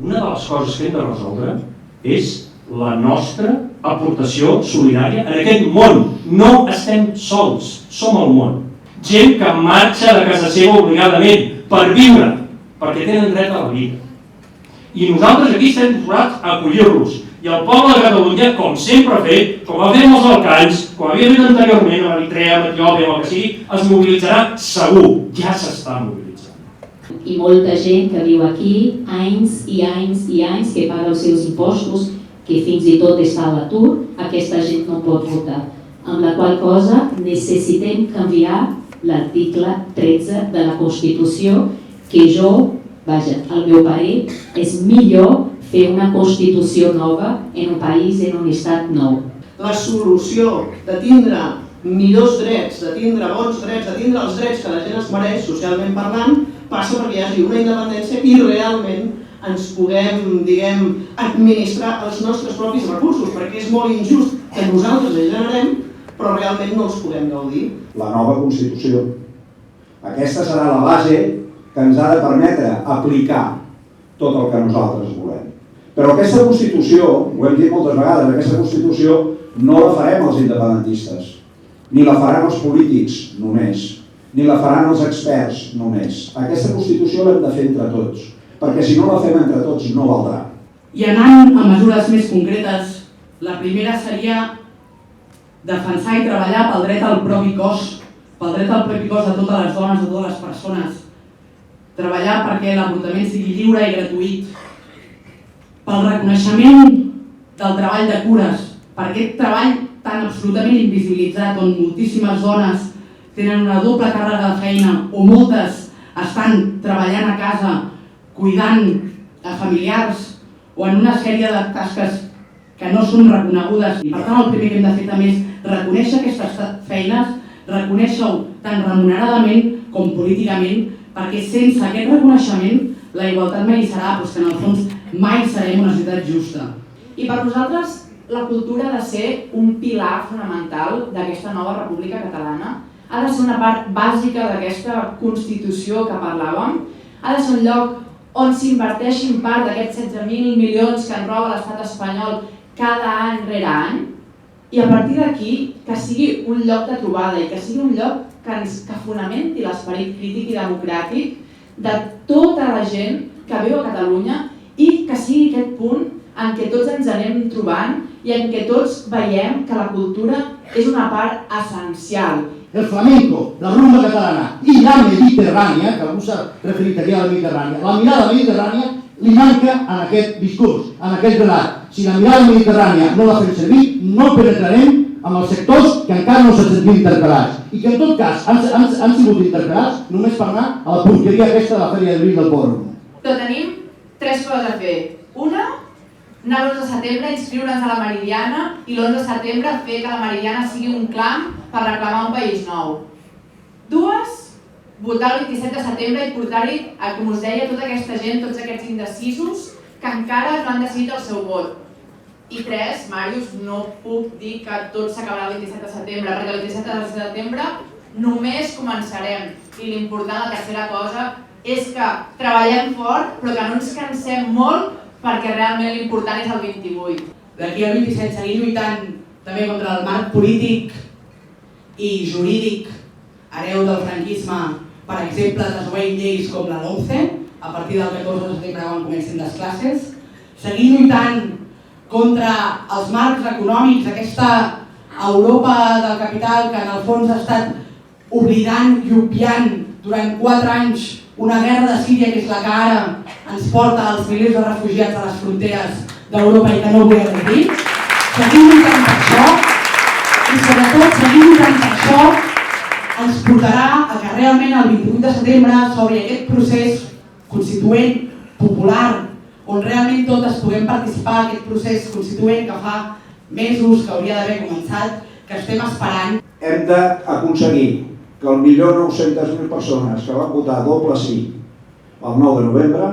una de les coses que hem de resoldre és la nostra aportació solidària en aquest món. No estem sols, som el món. Gent que marxa de casa seva obligadament per viure, perquè tenen dret a la vida. I nosaltres aquí estem disposats a acollir-los. I el poble de Catalunya, com sempre ha fet, com ha fet els Balcans, com havia fet anteriorment a Eritrea, a Etiòpia, o el que sigui, es mobilitzarà segur. Ja s'està mobilitzant. I molta gent que viu aquí, anys i anys i anys, que paga els seus impostos, que fins i tot està a l'atur, aquesta gent no pot votar. Amb la qual cosa necessitem canviar l'article 13 de la Constitució, que vaja, al meu parer, és millor fer una Constitució nova en un país, en un estat nou. La solució de tindre millors drets, de tindre bons drets, de tindre els drets que la gent es mereix, socialment parlant, passa perquè hi hagi una independència i realment ens puguem, administrar els nostres propis recursos, perquè és molt injust que nosaltres els generem, però realment no els puguem gaudir. La nova Constitució. Aquesta serà la base que ens ha de permetre aplicar tot el que nosaltres volem. Però aquesta Constitució, ho hem dit moltes vegades, aquesta Constitució no la farem els independentistes, ni la faran els polítics només, ni la faran els experts només. Aquesta Constitució l'hem de fer entre tots, perquè si no la fem entre tots no valdrà. I anant a mesures més concretes, la primera seria defensar i treballar pel dret al propi cos, pel dret al propi cos de totes les dones, de totes les persones. Treballar perquè l'avortament sigui lliure i gratuït, pel reconeixement del treball de cures, per aquest treball tan absolutament invisibilitzat on moltíssimes dones tenen una doble càrrega de feina o moltes estan treballant a casa, cuidant a familiars o en una sèrie de tasques que no són reconegudes. I per tant el primer que hem de fer també és reconèixer aquestes feines, reconèixer-ho tant remuneradament com políticament, perquè sense aquest reconeixement la igualtat mai serà, però que en el fons mai serem una societat justa. I per nosaltres la cultura ha de ser un pilar fonamental d'aquesta nova República Catalana, ha de ser una part bàsica d'aquesta Constitució que parlàvem, ha de ser un lloc on s'inverteixin part d'aquests 16.000 milions que en roba l'estat espanyol cada any rere any, i a partir d'aquí que sigui un lloc de trobada i que sigui un lloc que fonamenti l'esperit crític i democràtic de tota la gent que viu a Catalunya i que sigui aquest punt en què tots ens anem trobant i en què tots veiem que la cultura és una part essencial. El flamenco, la rumba catalana i la mediterrània, que algú s'ha referit aquí a la mediterrània, la mirada mediterrània li manca en aquest discurs, en aquest relat. Si la mirada mediterrània no la fem servir, no penetrarem amb els sectors que encara no s'han sentit interpel·lats i que en tot cas han sigut interpel·lats només per anar a la porqueria aquesta de la Fèria del Vi del Pòrrum. Però tenim 3 coses a fer. Una, anar l'11 de setembre a inscriure'ns a la Meridiana i l'11 de setembre fer que la Meridiana sigui un clam per reclamar un país nou. 2, votar el 27 de setembre i portar-hi, com us deia, tota aquesta gent, tots aquests indecisos que encara no han decidit el seu vot. I 3, Màrius, no puc dir que tot s'acabarà el 27 de setembre, perquè el 27 de setembre només començarem. I l'important, la tercera cosa, és que treballem fort, però que no ens cansem molt, perquè realment l'important és el 28. D'aquí al 27 seguim lluitant també contra el marc polític i jurídic hereu del franquisme, per exemple, desobeint lleis com la 11, a partir del 14 de setembre quan comencen les classes. Seguim lluitant contra els marcs econòmics, aquesta Europa del capital que en el fons ha estat oblidant i obviant durant 4 anys una guerra de Síria que és la que ara ens porta als milers de refugiats a les fronteres d'Europa i que no volem dir. Seguim lluitant per això i sobretot seguim lluitant per això ens portarà a que realment el 28 de setembre s'obri aquest procés constituent popular on realment totes puguem participar en aquest procés constituent que fa mesos que hauria d'haver començat, que estem esperant. Hem d'aconseguir que el 1.900.000 persones que van votar doble sí el 9 de novembre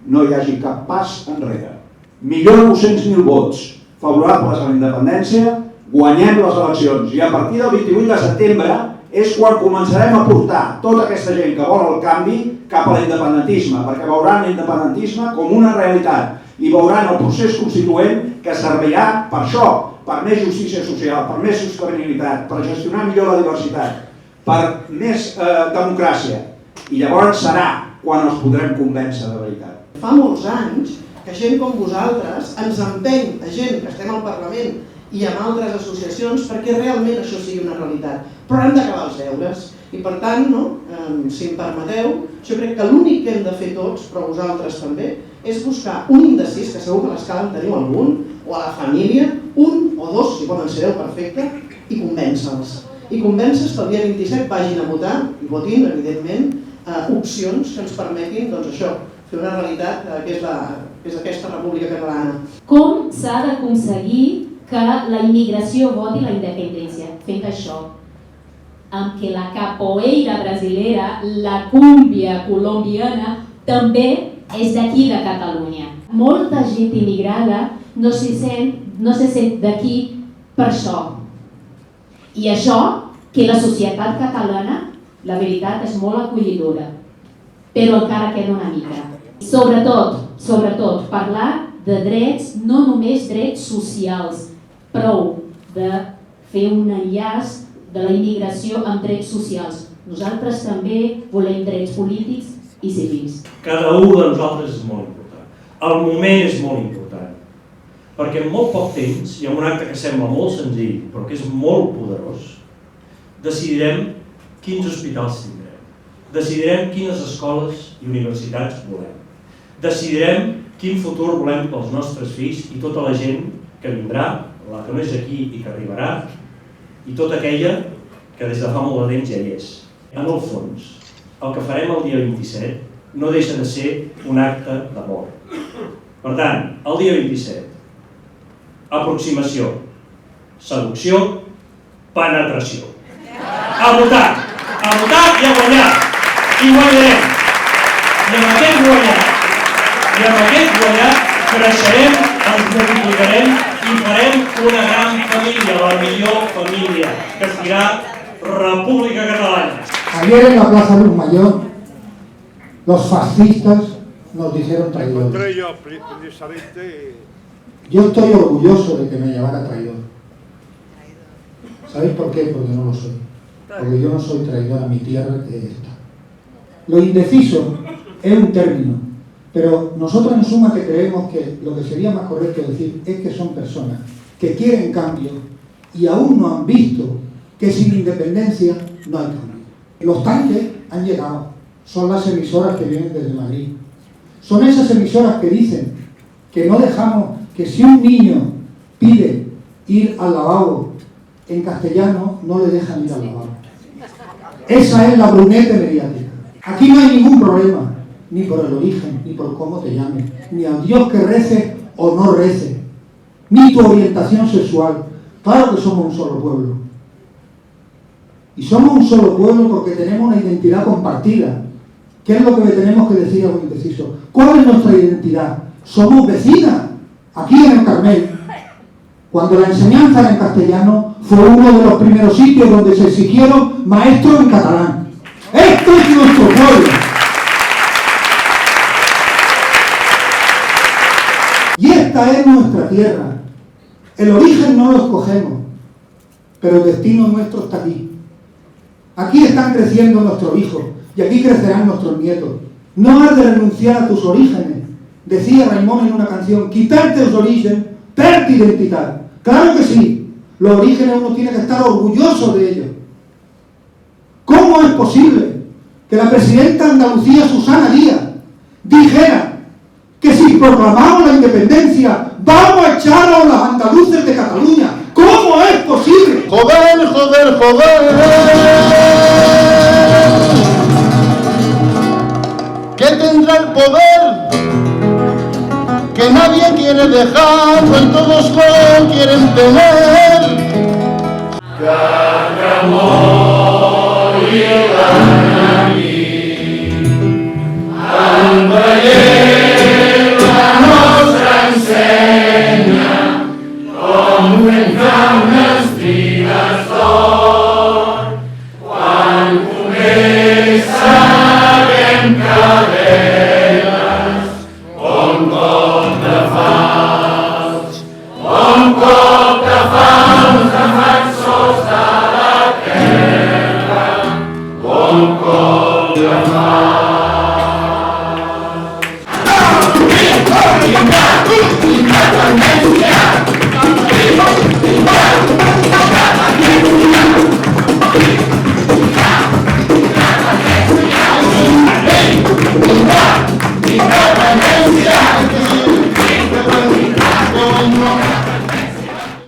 no hi hagi cap pas enrere. 1.900.000 vots favorables a la independència, guanyem les eleccions i a partir del 28 de setembre és quan començarem a portar tota aquesta gent que vol el canvi cap a l'independentisme, perquè veuran l'independentisme com una realitat i veuran el procés constituent que servirà per això, per més justícia social, per més sostenibilitat, per gestionar millor la diversitat, per més democràcia. I llavors serà quan els podrem convèncer de veritat. Fa molts anys que gent com vosaltres ens empeny, a gent que estem al Parlament i en altres associacions, perquè realment això sigui una realitat. Però hem d'acabar els deures. I per tant, si em permeteu, jo crec que l'únic que hem de fer tots, però vosaltres també, és buscar un indecís, que segur que a l'escala en teniu algun, o a la família, un o dos, si poden ser 10, perfecte, i convèncer-los. I convèncer-los que el dia 27 vagin a votar, i votin, evidentment, opcions que ens permetin, doncs això, fer una realitat que és aquesta República Catalana. Com s'ha d'aconseguir que la immigració voti la independència? Fent això, amb que la capoeira brasilera, la cúmbia colombiana, també és d'aquí de Catalunya. Molta gent immigrada no se sent d'aquí per això. I això, que la societat catalana, la veritat, és molt acollidora, però encara queda una mica. Sobretot, parlar de drets, no només drets socials, prou de fer un enllaç de la immigració amb drets socials. Nosaltres també volem drets polítics i civils. Cada un de nosaltres és molt important. El moment és molt important. Perquè en molt poc temps, i en un acte que sembla molt senzill, però que és molt poderós, decidirem quins hospitals tindrem. Decidirem quines escoles i universitats volem. Decidirem quin futur volem pels nostres fills i tota la gent que vindrà, la que no és aquí i que arribarà, i tota aquella que des de fa molt de temps ja hi és. En el fons, el que farem el dia 27 no deixa de ser un acte d'amor. Per tant, el dia 27, aproximació, seducció, penetració. A votar i a guanyar. I guanyarem. I amb aquest guanyar creixerem, ens multiplicarem i farem una gran família, la millor família, que es dirà República Catalana. Ayer en la Plaza Luz Mayor, los fascistas nos dijeron traidores. Yo estoy orgulloso de que me llamara traidor. ¿Sabéis por qué? Porque no lo soy. Porque yo no soy traidor a mi tierra, que es esta. Lo indeciso es un término, pero nosotros en suma que creemos que lo que sería más correcto decir es que son personas que quieren cambio y aún no han visto que sin independencia no hay cambio. Los tanques han llegado, son las emisoras que vienen desde Madrid. Son esas emisoras que dicen que no dejamos que si un niño pide ir al lavabo en castellano, no le dejan ir al lavabo. Esa es la brunete mediática. Aquí no hay ningún problema, ni por el origen, ni por cómo te llames, ni al Dios que rece o no rece, ni tu orientación sexual. Claro que somos un solo pueblo. Y somos un solo pueblo porque tenemos una identidad compartida. ¿Qué es lo que tenemos que decir a los indecisos? ¿Cuál es nuestra identidad? Somos vecinas, aquí en el Carmel. Cuando la enseñanza era en castellano, fue uno de los primeros sitios donde se exigieron maestros en catalán. ¡Esto es nuestro pueblo! Y esta es nuestra tierra. El origen no lo escogemos, pero el destino nuestro está aquí. Aquí están creciendo nuestros hijos y aquí crecerán nuestros nietos. No has de renunciar a tus orígenes. Decía Raimon en una canción, quitarte los orígenes, perdre identidad. Claro que sí, los orígenes uno tiene que estar orgulloso de ellos. ¿Cómo es posible que la presidenta de Andalucía, Susana Díaz, dijera que si proclamamos la independencia vamos a echar a los andaluces de Cataluña? ¿Cómo es posible? Joder, joder, joder. ¿Qué tendrá el poder? Que nadie quiere dejarlo y todos lo quieren tener. Cada amor y el amb la nostra ensenya, com fem unes vides d'or, control.